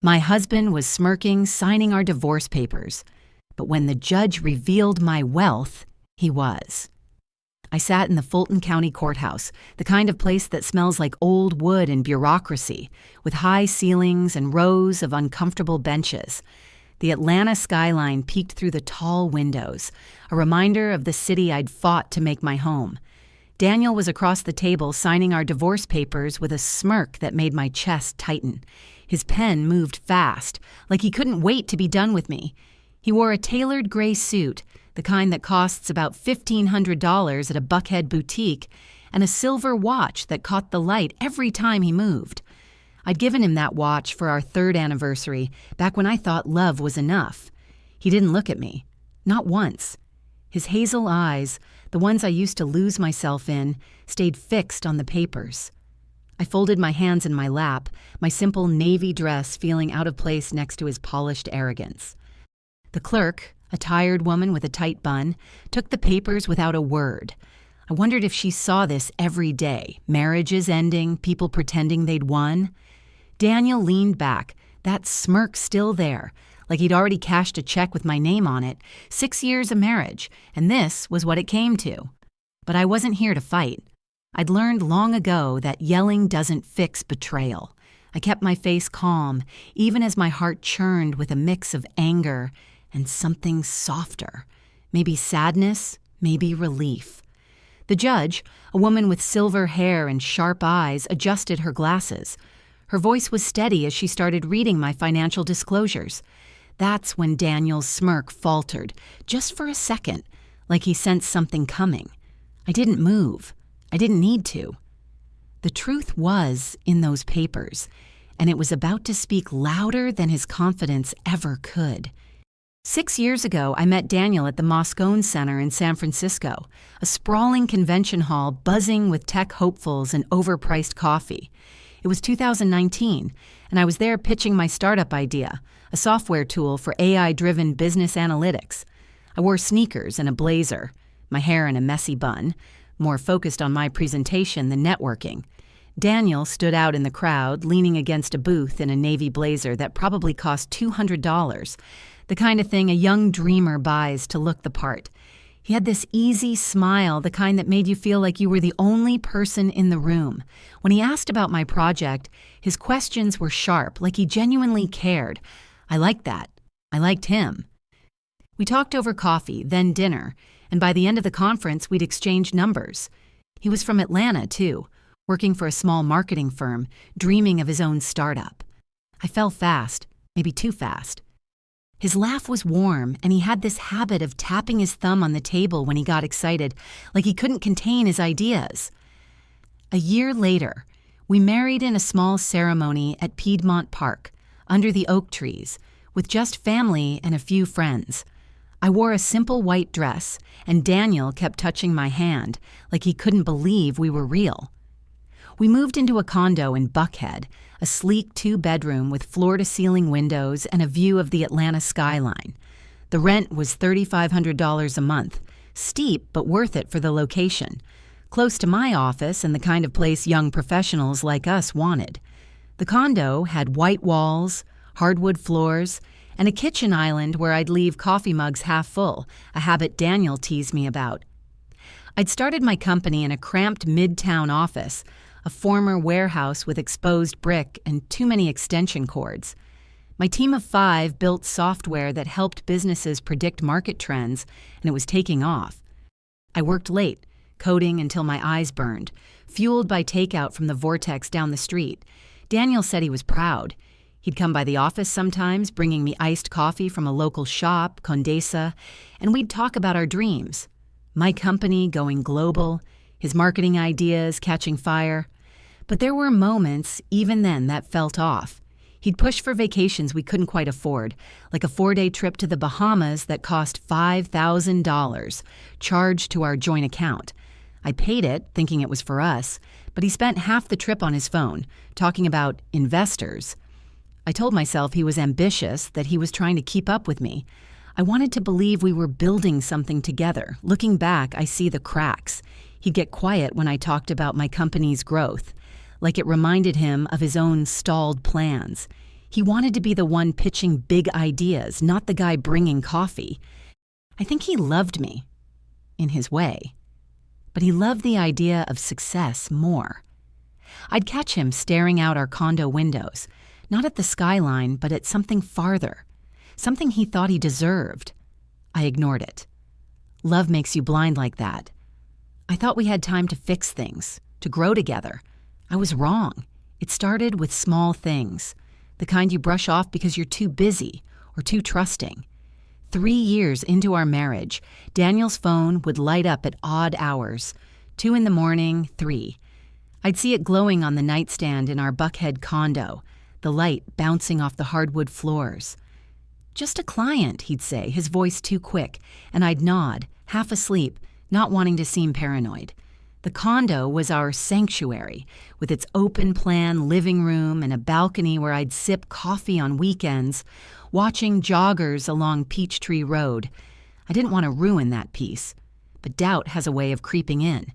My husband was smirking, signing our divorce papers. But when the judge revealed my wealth, he was. I sat in the Fulton County Courthouse, the kind of place that smells like old wood and bureaucracy, with high ceilings and rows of uncomfortable benches. The Atlanta skyline peeked through the tall windows, a reminder of the city I'd fought to make my home. Daniel was across the table signing our divorce papers with a smirk that made my chest tighten. His pen moved fast, like he couldn't wait to be done with me. He wore a tailored gray suit, the kind that costs about $1,500 at a Buckhead boutique, and a silver watch that caught the light every time he moved. I'd given him that watch for our 3rd anniversary, back when I thought love was enough. He didn't look at me. Not once. His hazel eyes, the ones I used to lose myself in, stayed fixed on the papers. I folded my hands in my lap, my simple navy dress feeling out of place next to his polished arrogance. The clerk, a tired woman with a tight bun, took the papers without a word. I wondered if she saw this every day, marriages ending, people pretending they'd won. Daniel leaned back, that smirk still there, like he'd already cashed a check with my name on it, 6 years of marriage, and this was what it came to. But I wasn't here to fight. I'd learned long ago that yelling doesn't fix betrayal. I kept my face calm, even as my heart churned with a mix of anger and something softer. Maybe sadness, maybe relief. The judge, a woman with silver hair and sharp eyes, adjusted her glasses. Her voice was steady as she started reading my financial disclosures. That's when Daniel's smirk faltered, just for a second, like he sensed something coming. I didn't move. I didn't need to. The truth was in those papers, and it was about to speak louder than his confidence ever could. 6 years ago, I met Daniel at the Moscone Center in San Francisco, a sprawling convention hall buzzing with tech hopefuls and overpriced coffee. It was 2019, and I was there pitching my startup idea, a software tool for AI-driven business analytics. I wore sneakers and a blazer, my hair in a messy bun, more focused on my presentation than networking. Daniel stood out in the crowd, leaning against a booth in a navy blazer that probably cost $200, the kind of thing a young dreamer buys to look the part. He had this easy smile, the kind that made you feel like you were the only person in the room. When he asked about my project, his questions were sharp, like he genuinely cared. I liked that. I liked him. We talked over coffee, then dinner, and by the end of the conference, we'd exchanged numbers. He was from Atlanta, too, working for a small marketing firm, dreaming of his own startup. I fell fast, maybe too fast. His laugh was warm, and he had this habit of tapping his thumb on the table when he got excited, like he couldn't contain his ideas. A year later, we married in a small ceremony at Piedmont Park, under the oak trees, with just family and a few friends. I wore a simple white dress, and Daniel kept touching my hand, like he couldn't believe we were real. We moved into a condo in Buckhead, a sleek 2-bedroom with floor-to-ceiling windows and a view of the Atlanta skyline. The rent was $3,500 a month, steep but worth it for the location, close to my office and the kind of place young professionals like us wanted. The condo had white walls, hardwood floors, and a kitchen island where I'd leave coffee mugs half full, a habit Daniel teased me about. I'd started my company in a cramped midtown office, a former warehouse with exposed brick and too many extension cords. My team of 5 built software that helped businesses predict market trends, and it was taking off. I worked late, coding until my eyes burned, fueled by takeout from the Vortex down the street. Daniel said he was proud. He'd come by the office sometimes, bringing me iced coffee from a local shop, Condesa, and we'd talk about our dreams. My company going global, his marketing ideas catching fire. But there were moments, even then, that felt off. He'd push for vacations we couldn't quite afford, like a 4-day trip to the Bahamas that cost $5,000, charged to our joint account. I paid it, thinking it was for us, but he spent half the trip on his phone, talking about investors. I told myself he was ambitious, that he was trying to keep up with me. I wanted to believe we were building something together. Looking back, I see the cracks. He'd get quiet when I talked about my company's growth, like it reminded him of his own stalled plans. He wanted to be the one pitching big ideas, not the guy bringing coffee. I think he loved me, in his way. But he loved the idea of success more. I'd catch him staring out our condo windows, not at the skyline, but at something farther, something he thought he deserved. I ignored it. Love makes you blind like that. I thought we had time to fix things, to grow together. I was wrong. It started with small things, the kind you brush off because you're too busy or too trusting. 3 years into our marriage, Daniel's phone would light up at odd hours, 2 in the morning, 3. I'd see it glowing on the nightstand in our Buckhead condo, the light bouncing off the hardwood floors. "Just a client," he'd say, his voice too quick, and I'd nod, half asleep, not wanting to seem paranoid. The condo was our sanctuary, with its open-plan living room and a balcony where I'd sip coffee on weekends, watching joggers along Peachtree Road. I didn't want to ruin that peace, but doubt has a way of creeping in.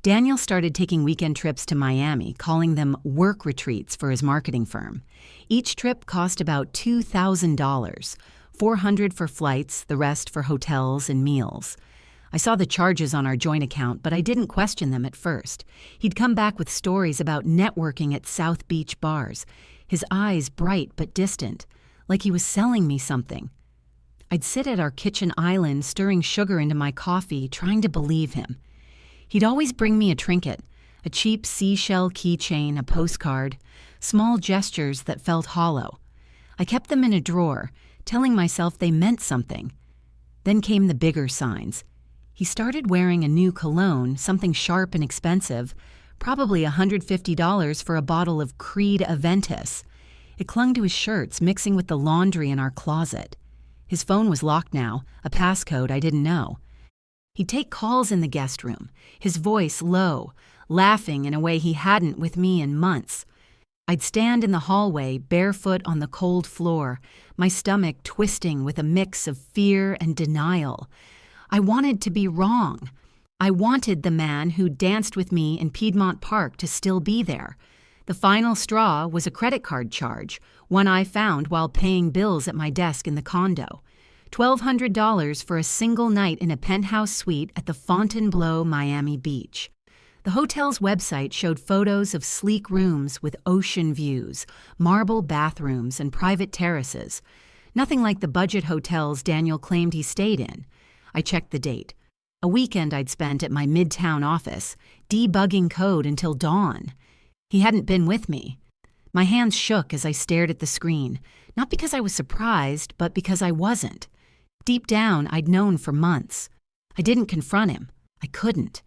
Daniel started taking weekend trips to Miami, calling them work retreats for his marketing firm. Each trip cost about $2,000, $400 for flights, the rest for hotels and meals. I saw the charges on our joint account, but I didn't question them at first. He'd come back with stories about networking at South Beach bars, his eyes bright but distant, like he was selling me something. I'd sit at our kitchen island stirring sugar into my coffee, trying to believe him. He'd always bring me a trinket, a cheap seashell keychain, a postcard, small gestures that felt hollow. I kept them in a drawer, telling myself they meant something. Then came the bigger signs. He started wearing a new cologne, something sharp and expensive, probably $150 for a bottle of Creed Aventus. It clung to his shirts, mixing with the laundry in our closet. His phone was locked now, a passcode I didn't know. He'd take calls in the guest room, his voice low, laughing in a way he hadn't with me in months. I'd stand in the hallway, barefoot on the cold floor, my stomach twisting with a mix of fear and denial. I wanted to be wrong. I wanted the man who danced with me in Piedmont Park to still be there. The final straw was a credit card charge, one I found while paying bills at my desk in the condo. $1,200 for a single night in a penthouse suite at the Fontainebleau, Miami Beach. The hotel's website showed photos of sleek rooms with ocean views, marble bathrooms, and private terraces. Nothing like the budget hotels Daniel claimed he stayed in. I checked the date. A weekend I'd spent at my Midtown office, debugging code until dawn. He hadn't been with me. My hands shook as I stared at the screen, not because I was surprised, but because I wasn't. Deep down, I'd known for months. I didn't confront him. I couldn't.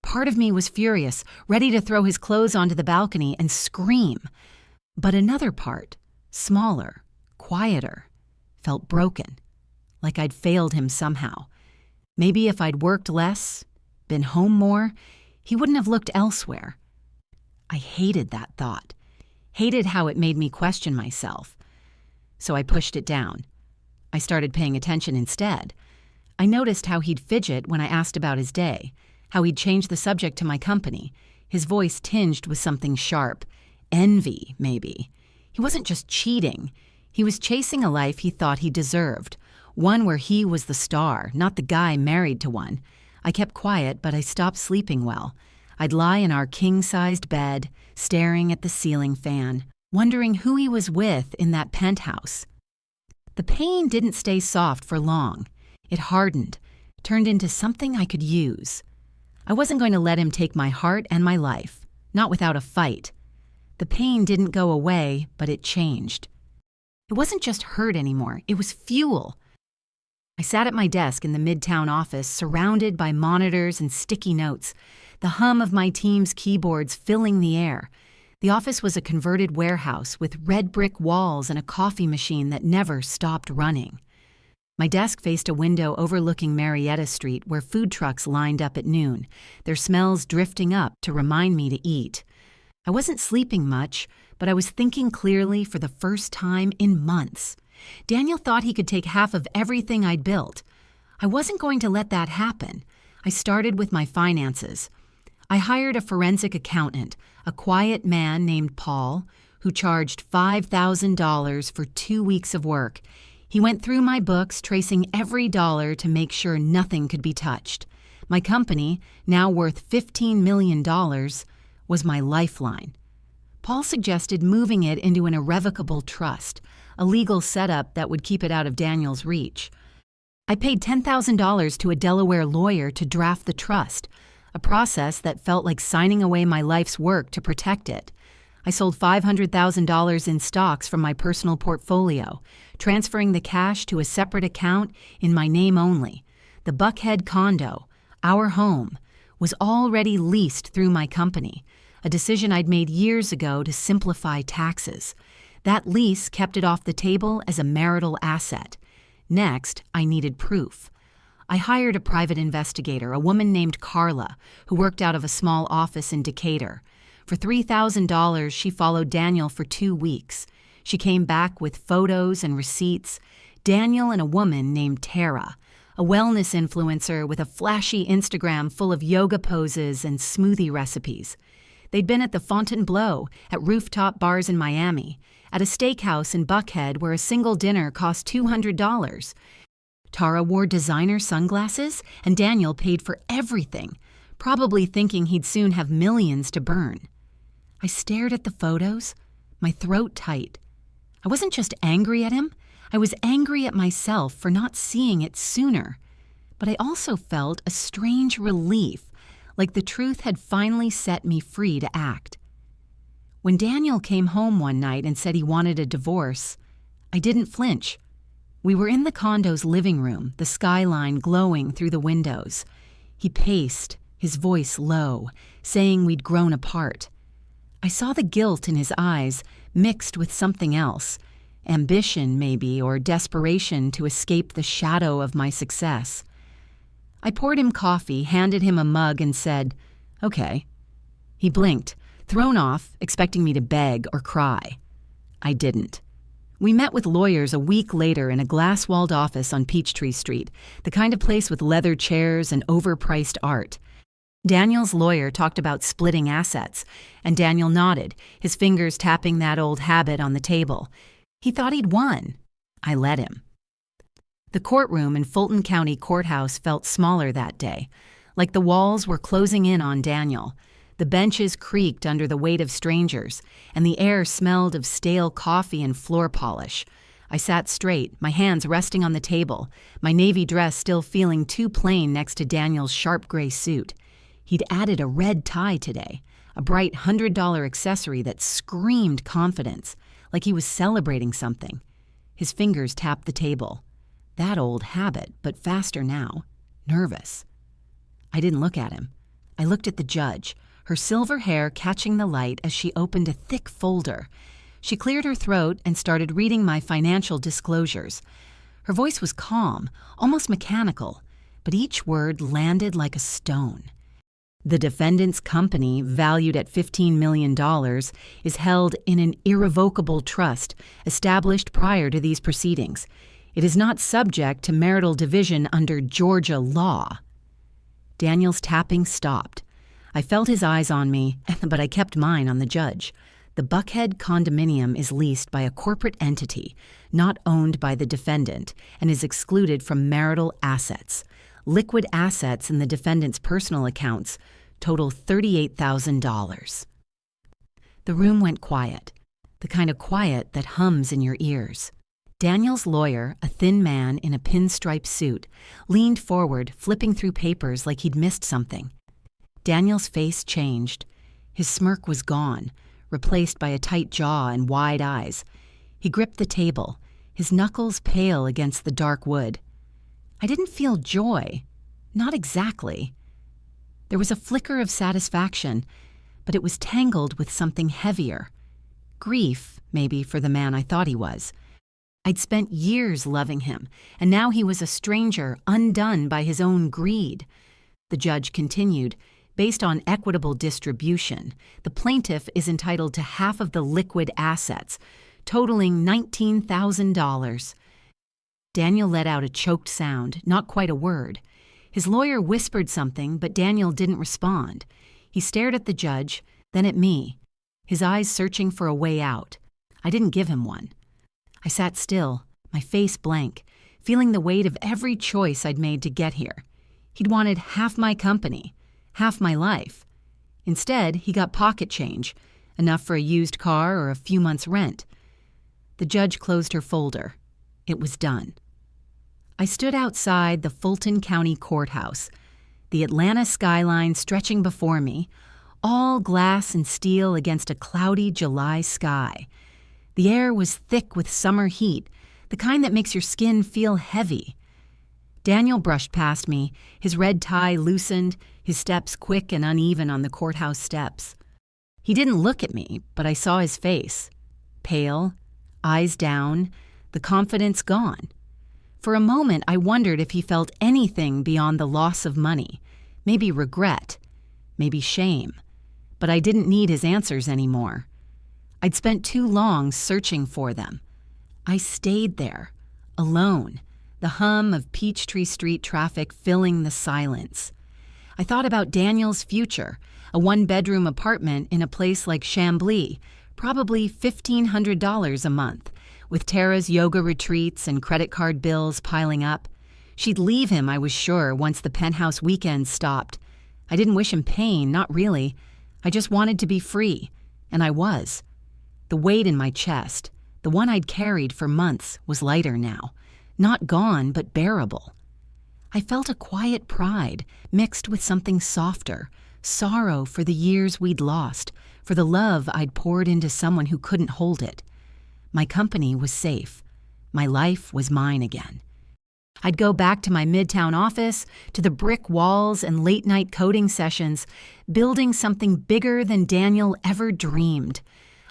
Part of me was furious, ready to throw his clothes onto the balcony and scream. But another part, smaller, quieter, felt broken, like I'd failed him somehow. Maybe if I'd worked less, been home more, he wouldn't have looked elsewhere. I hated that thought, hated how it made me question myself. So I pushed it down. I started paying attention instead. I noticed how he'd fidget when I asked about his day, how he'd change the subject to my company, his voice tinged with something sharp. Envy, maybe. He wasn't just cheating. He was chasing a life he thought he deserved, one where he was the star, not the guy married to one. I kept quiet, but I stopped sleeping well. I'd lie in our king-sized bed, staring at the ceiling fan, wondering who he was with in that penthouse. The pain didn't stay soft for long. It hardened, turned into something I could use. I wasn't going to let him take my heart and my life, not without a fight. The pain didn't go away, but it changed. It wasn't just hurt anymore, it was fuel. I sat at my desk in the Midtown office, surrounded by monitors and sticky notes, the hum of my team's keyboards filling the air. The office was a converted warehouse with red brick walls and a coffee machine that never stopped running. My desk faced a window overlooking Marietta Street where food trucks lined up at noon, their smells drifting up to remind me to eat. I wasn't sleeping much, but I was thinking clearly for the first time in months. Daniel thought he could take half of everything I'd built. I wasn't going to let that happen. I started with my finances. I hired a forensic accountant, a quiet man named Paul, who charged $5,000 for 2 weeks of work. He went through my books, tracing every dollar to make sure nothing could be touched. My company, now worth $15 million, was my lifeline. Paul suggested moving it into an irrevocable trust, a legal setup that would keep it out of Daniel's reach. I paid $10,000 to a Delaware lawyer to draft the trust, a process that felt like signing away my life's work to protect it. I sold $500,000 in stocks from my personal portfolio, transferring the cash to a separate account in my name only. The Buckhead condo, our home, was already leased through my company, a decision I'd made years ago to simplify taxes. That lease kept it off the table as a marital asset. Next, I needed proof. I hired a private investigator, a woman named Carla, who worked out of a small office in Decatur. For $3,000, she followed Daniel for 2 weeks. She came back with photos and receipts. Daniel and a woman named Tara, a wellness influencer with a flashy Instagram full of yoga poses and smoothie recipes. They'd been at the Fontainebleau, at rooftop bars in Miami, at a steakhouse in Buckhead where a single dinner cost $200. Tara wore designer sunglasses, and Daniel paid for everything, probably thinking he'd soon have millions to burn. I stared at the photos, my throat tight. I wasn't just angry at him, I was angry at myself for not seeing it sooner. But I also felt a strange relief, like the truth had finally set me free to act. When Daniel came home one night and said he wanted a divorce, I didn't flinch. We were in the condo's living room, the skyline glowing through the windows. He paced, his voice low, saying we'd grown apart. I saw the guilt in his eyes, mixed with something else, ambition maybe, or desperation to escape the shadow of my success. I poured him coffee, handed him a mug, and said, "Okay." He blinked, thrown off, expecting me to beg or cry. I didn't. We met with lawyers a week later in a glass-walled office on Peachtree Street, the kind of place with leather chairs and overpriced art. Daniel's lawyer talked about splitting assets, and Daniel nodded, his fingers tapping that old habit on the table. He thought he'd won. I let him. The courtroom in Fulton County Courthouse felt smaller that day, like the walls were closing in on Daniel. The benches creaked under the weight of strangers, and the air smelled of stale coffee and floor polish. I sat straight, my hands resting on the table, my navy dress still feeling too plain next to Daniel's sharp gray suit. He'd added a red tie today, a bright $100 accessory that screamed confidence, like he was celebrating something. His fingers tapped the table. That old habit, but faster now, nervous. I didn't look at him. I looked at the judge, her silver hair catching the light as she opened a thick folder. She cleared her throat and started reading my financial disclosures. Her voice was calm, almost mechanical, but each word landed like a stone. The defendant's company, valued at $15 million, is held in an irrevocable trust established prior to these proceedings. It is not subject to marital division under Georgia law. Daniel's tapping stopped. I felt his eyes on me, but I kept mine on the judge. The Buckhead condominium is leased by a corporate entity, not owned by the defendant, and is excluded from marital assets. Liquid assets in the defendant's personal accounts total $38,000. The room went quiet, the kind of quiet that hums in your ears. Daniel's lawyer, a thin man in a pinstripe suit, leaned forward, flipping through papers like he'd missed something. Daniel's face changed. His smirk was gone, replaced by a tight jaw and wide eyes. He gripped the table, his knuckles pale against the dark wood. I didn't feel joy. Not exactly. There was a flicker of satisfaction, but it was tangled with something heavier. Grief, maybe, for the man I thought he was. I'd spent years loving him, and now he was a stranger, undone by his own greed. The judge continued, based on equitable distribution, the plaintiff is entitled to half of the liquid assets, totaling $19,000. Daniel let out a choked sound, not quite a word. His lawyer whispered something, but Daniel didn't respond. He stared at the judge, then at me. his eyes searching for a way out. I didn't give him one. I sat still, my face blank, feeling the weight of every choice I'd made to get here. He'd wanted half my company, half my life. Instead, he got pocket change, enough for a used car or a few months' rent. The judge closed her folder. It was done. I stood outside the Fulton County Courthouse, the Atlanta skyline stretching before me, all glass and steel against a cloudy July sky. The air was thick with summer heat, the kind that makes your skin feel heavy. Daniel brushed past me, his red tie loosened, his steps quick and uneven on the courthouse steps. He didn't look at me, but I saw his face. Pale, eyes down, the confidence gone. For a moment, I wondered if he felt anything beyond the loss of money, maybe regret, maybe shame. But I didn't need his answers anymore. I'd spent too long searching for them. I stayed there, alone, the hum of Peachtree Street traffic filling the silence. I thought about Daniel's future, a one-bedroom apartment in a place like Chambly, probably $1,500 a month, with Tara's yoga retreats and credit card bills piling up. She'd leave him, I was sure, once the penthouse weekends stopped. I didn't wish him pain, not really. I just wanted to be free, and I was. The weight in my chest, the one I'd carried for months, was lighter now. Not gone, but bearable. I felt a quiet pride mixed with something softer, sorrow for the years we'd lost, for the love I'd poured into someone who couldn't hold it. My company was safe. My life was mine again. I'd go back to my Midtown office, to the brick walls and late-night coding sessions, building something bigger than Daniel ever dreamed.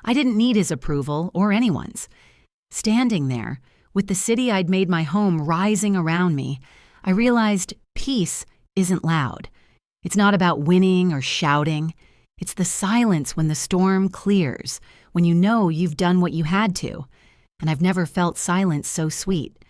I didn't need his approval or anyone's. Standing there, with the city I'd made my home rising around me, I realized peace isn't loud. It's not about winning or shouting. It's the silence when the storm clears, when you know you've done what you had to. And I've never felt silence so sweet.